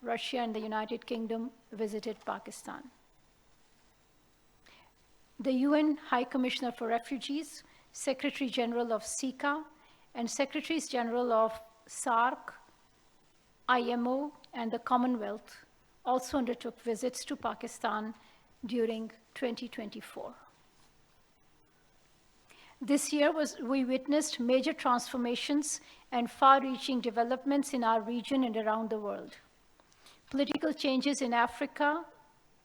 Russia, and the United Kingdom visited Pakistan. The UN High Commissioner for Refugees, Secretary General of SICA, and Secretaries General of SAARC, IMO, and the Commonwealth also undertook visits to Pakistan during 2024. This year we witnessed major transformations and far-reaching developments in our region and around the world. Political changes in Africa,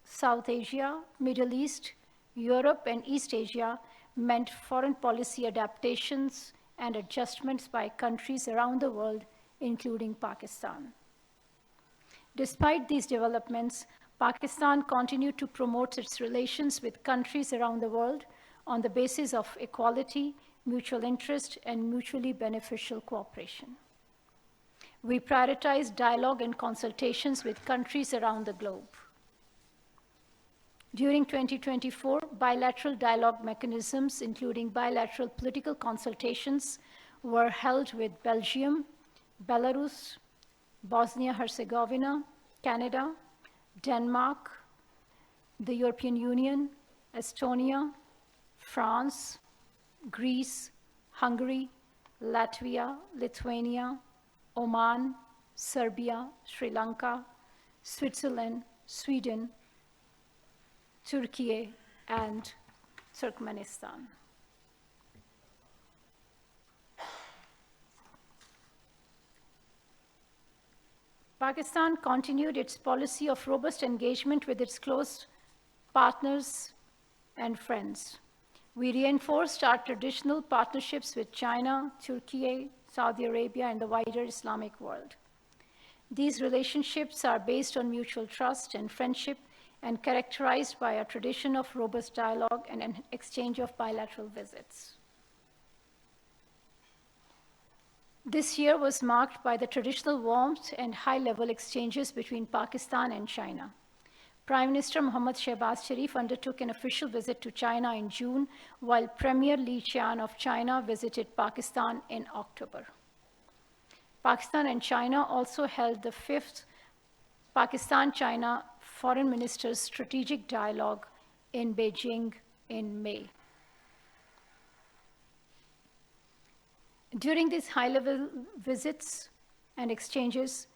South Asia, Middle East, Europe, and East Asia meant foreign policy adaptations and adjustments by countries around the world, including Pakistan. Despite these developments, Pakistan continued to promote its relations with countries around the world on the basis of equality, mutual interest, and mutually beneficial cooperation. We prioritize dialogue and consultations with countries around the globe. During 2024, bilateral dialogue mechanisms, including bilateral political consultations, were held with Belgium, Belarus, Bosnia-Herzegovina, Canada, Denmark, the European Union, Estonia, France, Greece, Hungary, Latvia, Lithuania, Oman, Serbia, Sri Lanka, Switzerland, Sweden, Turkey, and Turkmenistan. Pakistan continued its policy of robust engagement with its close partners and friends. We reinforced our traditional partnerships with China, Turkey, Saudi Arabia, and the wider Islamic world. These relationships are based on mutual trust and friendship and characterized by a tradition of robust dialogue and an exchange of bilateral visits. This year was marked by the traditional warmth and high-level exchanges between Pakistan and China. Prime Minister Mohammad Shehbaz Sharif undertook an official visit to China in June, while Premier Li Qian of China visited Pakistan in October. Pakistan and China also held the 5th Pakistan-China Foreign Ministers Strategic Dialogue in Beijing in May. During these high-level visits and exchanges,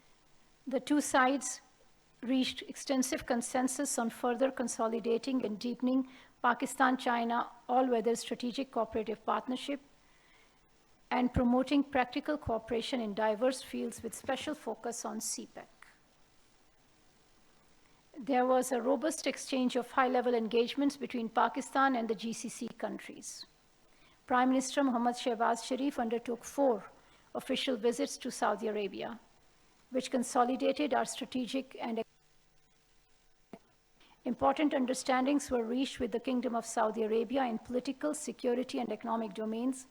the two sides reached extensive consensus on further consolidating and deepening Pakistan-China all-weather strategic cooperative partnership and promoting practical cooperation in diverse fields with special focus on CPEC. There was a robust exchange of high-level engagements between Pakistan and the GCC countries. Prime Minister Mohammad Shehbaz Sharif undertook 4 official visits to Saudi Arabia, which consolidated our strategic and important understandings were reached with the Kingdom of Saudi Arabia in political, security, and economic domains,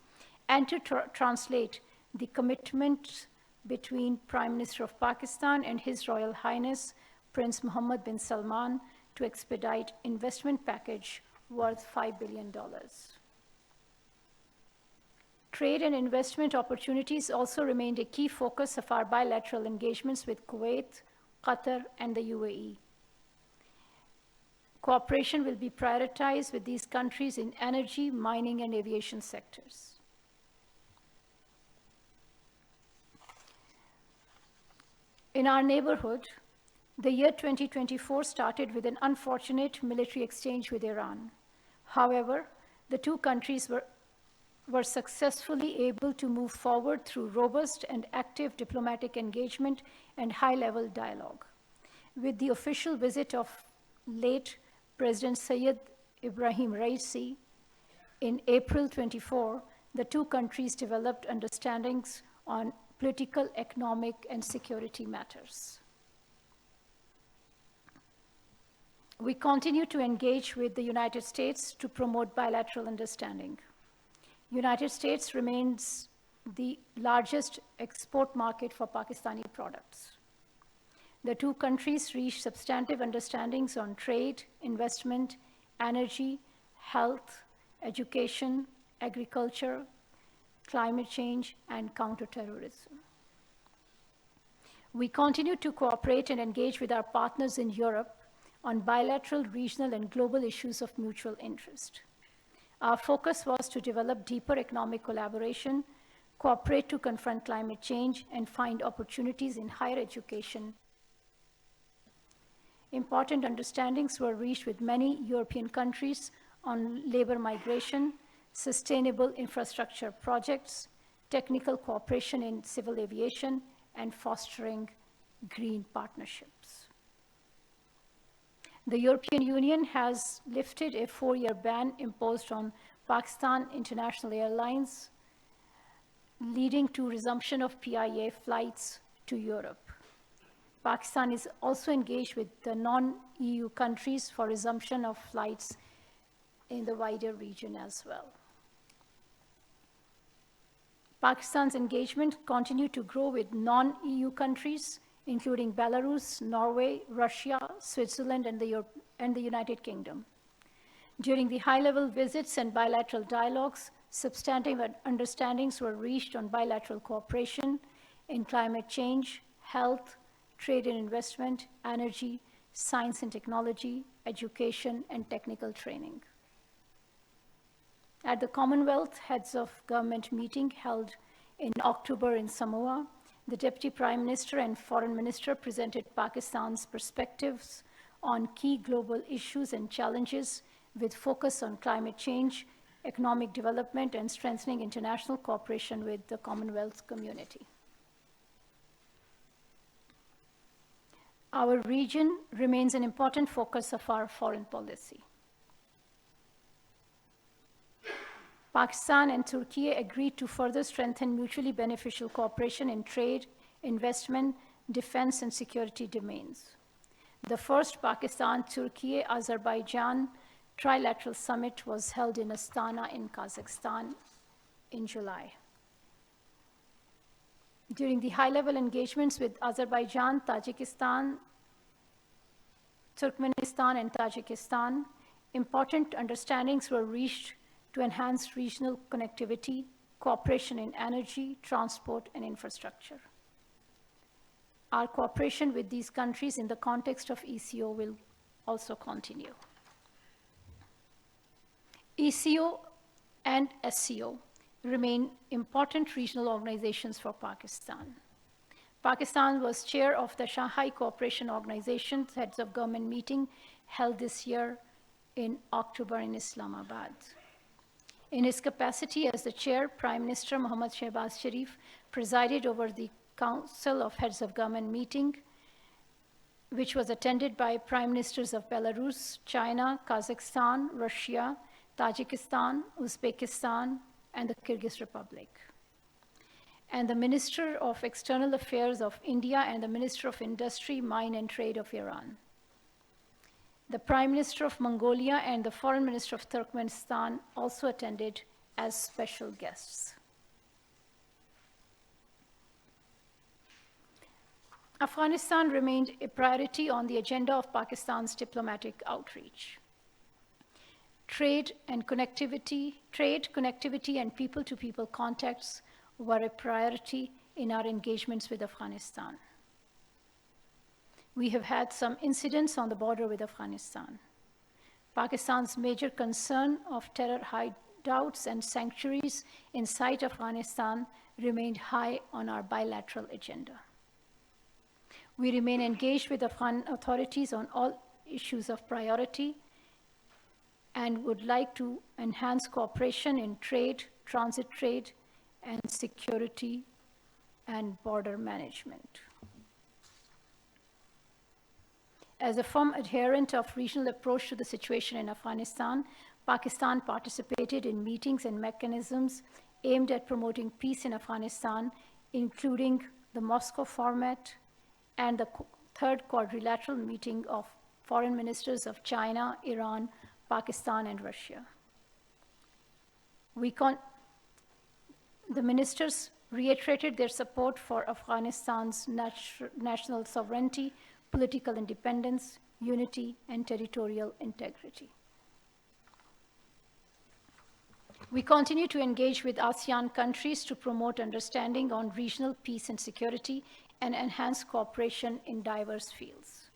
and to translate the commitment between Prime Minister of Pakistan and His Royal Highness Prince Mohammed bin Salman to expedite investment package worth $5 billion. Trade and investment opportunities also remained a key focus of our bilateral engagements with Kuwait, Qatar, and the UAE. Cooperation will be prioritized with these countries in energy, mining, and aviation sectors. In our neighborhood, the year 2024 started with an unfortunate military exchange with Iran. However, the two countries were successfully able to move forward through robust and active diplomatic engagement and high-level dialogue. With the official visit of late President Sayyid Ibrahim Raisi in April 24, the two countries developed understandings on political, economic, and security matters. We continue to engage with the United States to promote bilateral understanding. United States remains the largest export market for Pakistani products. The two countries reached substantive understandings on trade, investment, energy, health, education, agriculture, climate change, and counterterrorism. We continue to cooperate and engage with our partners in Europe on bilateral, regional, and global issues of mutual interest. Our focus was to develop deeper economic collaboration, cooperate to confront climate change, and find opportunities in higher education. Important understandings were reached with many European countries on labor migration, sustainable infrastructure projects, technical cooperation in civil aviation, and fostering green partnerships. The European Union has lifted a 4-year ban imposed on Pakistan International Airlines, leading to resumption of PIA flights to Europe. Pakistan is also engaged with the non-EU countries for resumption of flights in the wider region as well. Pakistan's engagement continued to grow with non-EU countries, including Belarus, Norway, Russia, Switzerland, and the United Kingdom. During the high-level visits and bilateral dialogues, substantive understandings were reached on bilateral cooperation in climate change, health, trade and investment, energy, science and technology, education, and technical training. At the Commonwealth Heads of Government meeting held in October in Samoa, the Deputy Prime Minister and Foreign Minister presented Pakistan's perspectives on key global issues and challenges with focus on climate change, economic development, and strengthening international cooperation with the Commonwealth community. Our region remains an important focus of our foreign policy. Pakistan and Turkey agreed to further strengthen mutually beneficial cooperation in trade, investment, defense, and security domains. The first Pakistan-Turkey-Azerbaijan trilateral summit was held in Astana in Kazakhstan in July. During the high-level engagements with Azerbaijan, Tajikistan, Turkmenistan, and Tajikistan, important understandings were reached to enhance regional connectivity, cooperation in energy, transport, and infrastructure. Our cooperation with these countries in the context of ECO will also continue. ECO and SCO remain important regional organizations for Pakistan. Pakistan was chair of the Shanghai Cooperation Organization's Heads of Government meeting held this year in October in Islamabad. In his capacity as the chair, Prime Minister Mohammad Shehbaz Sharif presided over the Council of Heads of Government meeting, which was attended by Prime Ministers of Belarus, China, Kazakhstan, Russia, Tajikistan, Uzbekistan, and the Kyrgyz Republic, and the Minister of External Affairs of India and the Minister of Industry, Mine and Trade of Iran. The Prime Minister of Mongolia and the Foreign Minister of Turkmenistan also attended as special guests. Afghanistan remained a priority on the agenda of Pakistan's diplomatic outreach. Trade, connectivity, and people-to-people contacts were a priority in our engagements with Afghanistan. We have had some incidents on the border with Afghanistan. Pakistan's major concern of terror hideouts and sanctuaries inside Afghanistan remained high on our bilateral agenda. We remain engaged with Afghan authorities on all issues of priority and would like to enhance cooperation in trade, transit trade, and security and border management. As a firm adherent of regional approach to the situation in Afghanistan, Pakistan participated in meetings and mechanisms aimed at promoting peace in Afghanistan, including the Moscow format and the third quadrilateral meeting of foreign ministers of China, Iran, Pakistan, and Russia. The ministers reiterated their support for Afghanistan's national sovereignty, political independence, unity, and territorial integrity. We continue to engage with ASEAN countries to promote understanding on regional peace and security, and enhance cooperation in diverse fields.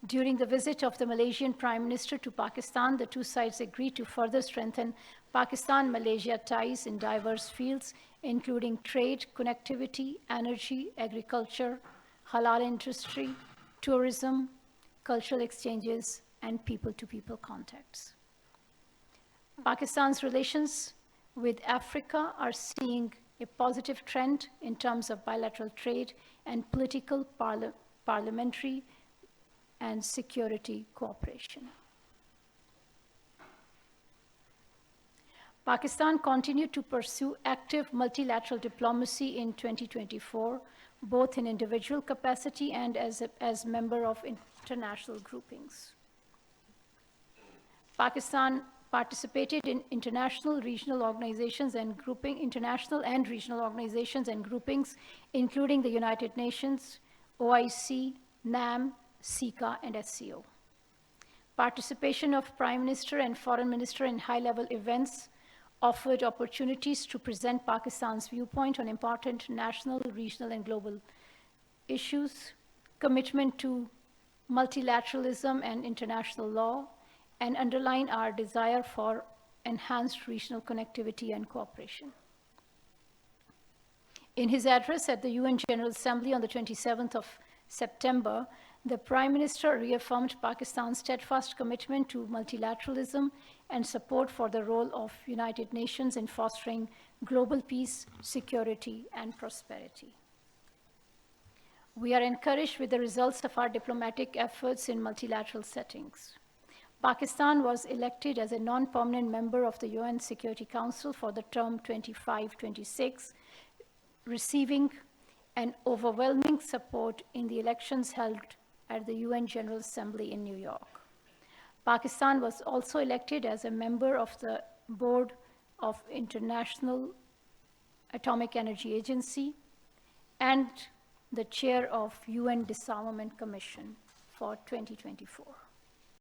During the visit of the Malaysian Prime Minister to Pakistan, the two sides agreed to further strengthen Pakistan-Malaysia ties in diverse fields, including trade, connectivity, energy, agriculture, halal industry, tourism, cultural exchanges, and people-to-people contacts. Pakistan's relations with Africa are seeing a positive trend in terms of bilateral trade and political, parliamentary, and security cooperation. Pakistan continued to pursue active multilateral diplomacy in 2024, both in individual capacity and as member of international groupings. Pakistan participated in international and regional organizations and groupings, including the United Nations, OIC, NAM, SICA, and SCO. Participation of Prime Minister and Foreign Minister in high-level events offered opportunities to present Pakistan's viewpoint on important national, regional, and global issues, commitment to multilateralism and international law, and underline our desire for enhanced regional connectivity and cooperation. In his address at the UN General Assembly on the 27th of September, the Prime Minister reaffirmed Pakistan's steadfast commitment to multilateralism and support for the role of United Nations in fostering global peace, security, and prosperity. We are encouraged with the results of our diplomatic efforts in multilateral settings. Pakistan was elected as a non-permanent member of the UN Security Council for the term 25-26, receiving an overwhelming support in the elections held at the UN General Assembly in New York. Pakistan was also elected as a member of the Board of International Atomic Energy Agency and the chair of UN Disarmament Commission for 2024.